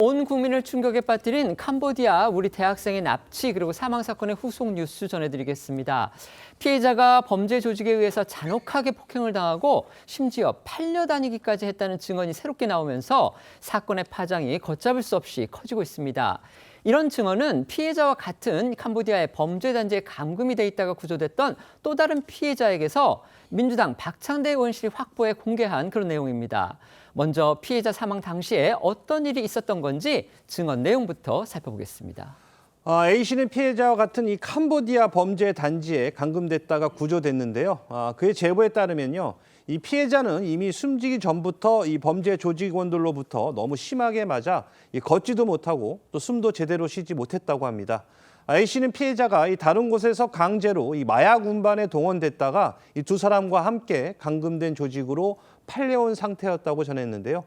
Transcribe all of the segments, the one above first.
온 국민을 충격에 빠뜨린 캄보디아 우리 대학생의 납치 그리고 사망 사건의 후속 뉴스 전해드리겠습니다. 피해자가 범죄 조직에 의해서 잔혹하게 폭행을 당하고 심지어 팔려 다니기까지 했다는 증언이 새롭게 나오면서 사건의 파장이 걷잡을 수 없이 커지고 있습니다. 이런 증언은 피해자와 같은 캄보디아의 범죄 단지에 감금이 돼 있다가 구조됐던 또 다른 피해자에게서 민주당 박창대 의원실이 확보해 공개한 그런 내용입니다. 먼저 피해자 사망 당시에 어떤 일이 있었던 건지 증언 내용부터 살펴보겠습니다. A씨는 피해자와 같은 이 캄보디아 범죄 단지에 감금됐다가 구조됐는데요. 그의 제보에 따르면요. 이 피해자는 이미 숨지기 전부터 이 범죄 조직원들로부터 너무 심하게 맞아 걷지도 못하고 또 숨도 제대로 쉬지 못했다고 합니다. A씨는 피해자가 이 다른 곳에서 강제로 이 마약 운반에 동원됐다가 이 두 사람과 함께 감금된 조직으로 팔려온 상태였다고 전했는데요.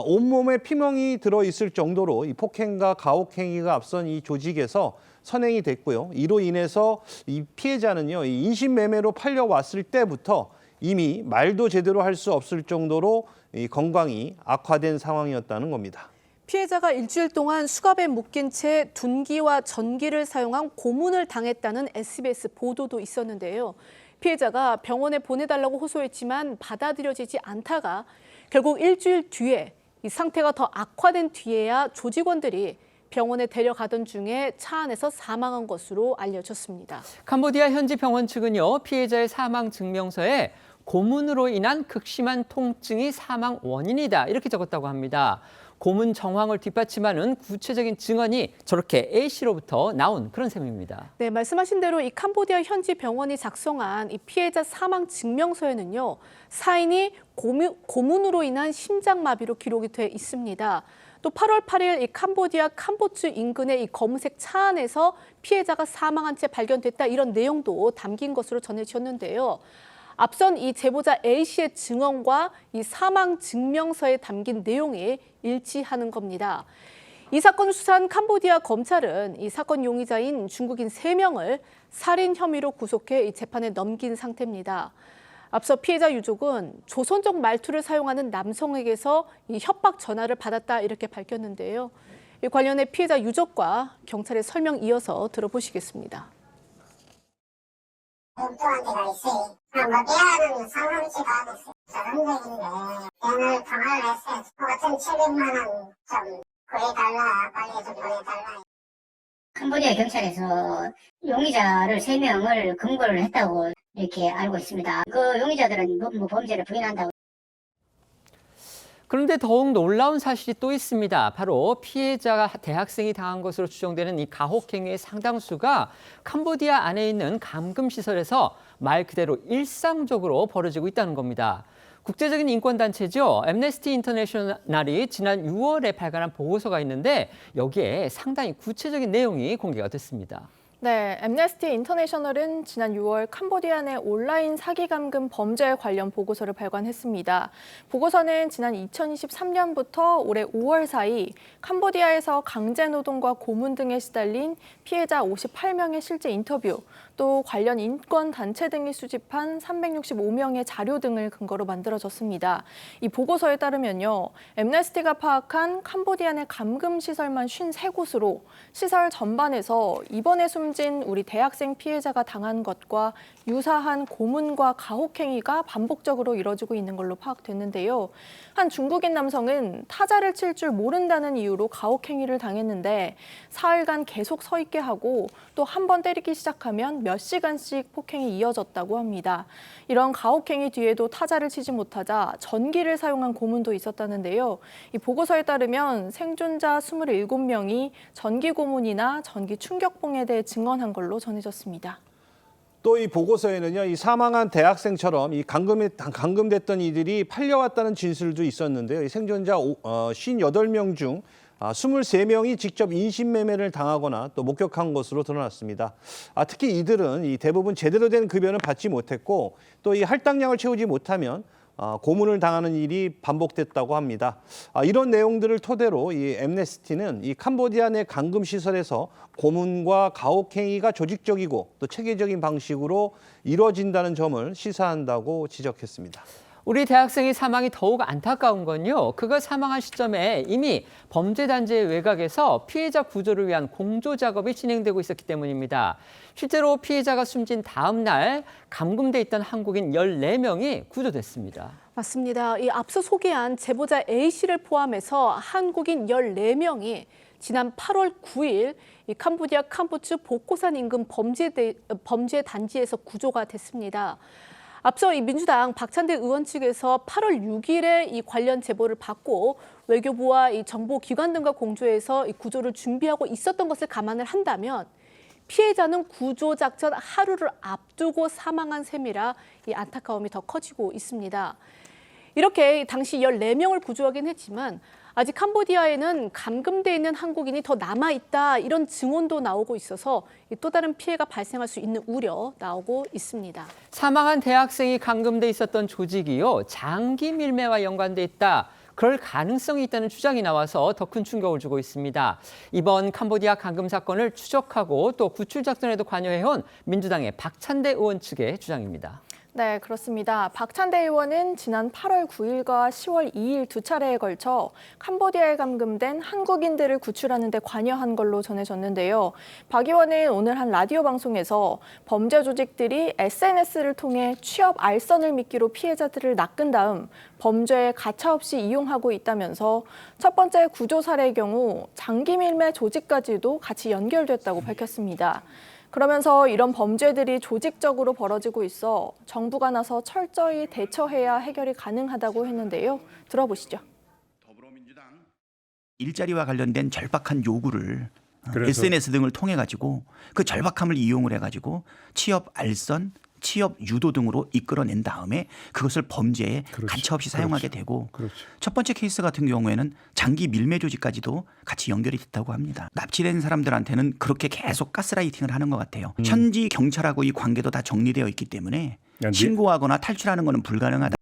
온몸에 피멍이 들어있을 정도로 이 폭행과 가혹행위가 앞선 이 조직에서 선행이 됐고요. 이로 인해서 이 피해자는요, 이 인신매매로 팔려왔을 때부터 이미 말도 제대로 할 수 없을 정도로 이 건강이 악화된 상황이었다는 겁니다. 피해자가 일주일 동안 수갑에 묶인 채 둔기와 전기를 사용한 고문을 당했다는 SBS 보도도 있었는데요. 피해자가 병원에 보내달라고 호소했지만 받아들여지지 않다가 결국 일주일 뒤에 이 상태가 더 악화된 뒤에야 조직원들이 병원에 데려가던 중에 차 안에서 사망한 것으로 알려졌습니다. 캄보디아 현지 병원 측은요, 피해자의 사망 증명서에 고문으로 인한 극심한 통증이 사망 원인이다 이렇게 적었다고 합니다. 고문 정황을 뒷받침하는 구체적인 증언이 저렇게 A씨로부터 나온 그런 셈입니다. 네, 말씀하신 대로 이 캄보디아 현지 병원이 작성한 이 피해자 사망 증명서에는요, 사인이 고문으로 인한 심장마비로 기록이 돼 있습니다. 또 8월 8일 이 캄보디아 캄보츠 인근의 이 검은색 차 안에서 피해자가 사망한 채 발견됐다 이런 내용도 담긴 것으로 전해졌는데요. 앞선 이 제보자 A씨의 증언과 이 사망 증명서에 담긴 내용이 일치하는 겁니다. 이 사건을 수사한 캄보디아 검찰은 이 사건 용의자인 중국인 3명을 살인 혐의로 구속해 이 재판에 넘긴 상태입니다. 앞서 피해자 유족은 조선족 말투를 사용하는 남성에게서 이 협박 전화를 받았다 이렇게 밝혔는데요. 이 관련해 피해자 유족과 경찰의 설명 이어서 들어보시겠습니다. 목도한테가 있어요. 대하는 상황치가 됐어요. 저금액인데 대안을 방안을 했어요. 같은 700만 원 좀 구해달라. 빨리 좀 보내달라. 캄보디아 경찰에서 용의자를 3명을 검거를 했다고 이렇게 알고 있습니다. 그 용의자들은 범죄를 부인한다고. 그런데 더욱 놀라운 사실이 또 있습니다. 바로 피해자가 대학생이 당한 것으로 추정되는 이 가혹행위의 상당수가 캄보디아 안에 있는 감금시설에서 말 그대로 일상적으로 벌어지고 있다는 겁니다. 국제적인 인권단체죠. 앰네스티 인터내셔널이 지난 6월에 발간한 보고서가 있는데 여기에 상당히 구체적인 내용이 공개가 됐습니다. 네, 앰네스티 인터내셔널은 지난 6월 캄보디아 내 온라인 사기 감금 범죄 관련 보고서를 발간했습니다. 보고서는 지난 2023년부터 올해 5월 사이 캄보디아에서 강제 노동과 고문 등에 시달린 피해자 58명의 실제 인터뷰, 또 관련 인권 단체 등이 수집한 365명의 자료 등을 근거로 만들어졌습니다. 이 보고서에 따르면요, 앰네스티가 파악한 캄보디아 내 감금 시설만 53곳으로 시설 전반에서 이번에 숨진 우리 대학생 피해자가 당한 것과 유사한 고문과 가혹행위가 반복적으로 이뤄지고 있는 걸로 파악됐는데요. 한 중국인 남성은 타자를 칠 줄 모른다는 이유로 가혹행위를 당했는데 사흘간 계속 서 있게 하고 또 한 번 때리기 시작하면 몇 시간씩 폭행이 이어졌다고 합니다. 이런 가혹행위 뒤에도 타자를 치지 못하자 전기를 사용한 고문도 있었다는데요. 이 보고서에 따르면 생존자 27명이 전기 고문이나 전기 충격봉에 대해 증언한 걸로 전해졌습니다. 또 이 보고서에는요, 이 사망한 대학생처럼 이 감금됐던 이들이 팔려왔다는 진술도 있었는데요. 이 생존자 58명 중 23명이 직접 인신매매를 당하거나 또 목격한 것으로 드러났습니다. 특히 이들은 이 대부분 제대로 된 급여는 받지 못했고 또 이 할당량을 채우지 못하면 고문을 당하는 일이 반복됐다고 합니다. 이런 내용들을 토대로 이 앰네스티는 이 캄보디아 내 감금 시설에서 고문과 가혹행위가 조직적이고 또 체계적인 방식으로 이루어진다는 점을 시사한다고 지적했습니다. 우리 대학생의 사망이 더욱 안타까운 건요. 그가 사망한 시점에 이미 범죄 단지의 외곽에서 피해자 구조를 위한 공조 작업이 진행되고 있었기 때문입니다. 실제로 피해자가 숨진 다음 날 감금돼 있던 한국인 14명이 구조됐습니다. 맞습니다. 이 앞서 소개한 제보자 A씨를 포함해서 한국인 14명이 지난 8월 9일 이 캄보디아 캄보츠 보코산 인근 범죄 단지에서 구조가 됐습니다. 앞서 이 민주당 박찬대 의원 측에서 8월 6일에 이 관련 제보를 받고 외교부와 이 정보기관 등과 공조해서 이 구조를 준비하고 있었던 것을 감안을 한다면 피해자는 구조 작전 하루를 앞두고 사망한 셈이라 이 안타까움이 더 커지고 있습니다. 이렇게 당시 14명을 구조하긴 했지만 아직 캄보디아에는 감금돼 있는 한국인이 더 남아있다 이런 증언도 나오고 있어서 또 다른 피해가 발생할 수 있는 우려 나오고 있습니다. 사망한 대학생이 감금돼 있었던 조직이요. 장기 밀매와 연관돼 있다. 그럴 가능성이 있다는 주장이 나와서 더 큰 충격을 주고 있습니다. 이번 캄보디아 감금 사건을 추적하고 또 구출 작전에도 관여해온 민주당의 박찬대 의원 측의 주장입니다. 네, 그렇습니다. 박찬대 의원은 지난 8월 9일과 10월 2일 두 차례에 걸쳐 캄보디아에 감금된 한국인들을 구출하는 데 관여한 걸로 전해졌는데요. 박 의원은 오늘 한 라디오 방송에서 범죄 조직들이 SNS를 통해 취업 알선을 미끼로 피해자들을 낚은 다음 범죄에 가차없이 이용하고 있다면서 첫 번째 구조 사례의 경우 장기 밀매 조직까지도 같이 연결됐다고 밝혔습니다. 그러면서 이런 범죄들이 조직적으로 벌어지고 있어 정부가 나서 철저히 대처해야 해결이 가능하다고 했는데요. 들어보시죠. 더불어민주당 일자리와 관련된 절박한 요구를 그래서 SNS 등을 통해 가지고 그 절박함을 이용을 해 가지고 취업 알선, 취업 유도 등으로 이끌어낸 다음에 그것을 범죄에 그렇죠. 가차없이 사용하게 그렇죠. 되고 그렇죠. 첫 번째 케이스 같은 경우에는 장기 밀매 조직까지도 같이 연결이 됐다고 합니다. 납치된 사람들한테는 그렇게 계속 가스라이팅을 하는 것 같아요. 현지 경찰하고 이 관계도 다 정리되어 있기 때문에 야, 신고하거나 탈출하는 것은 불가능하다.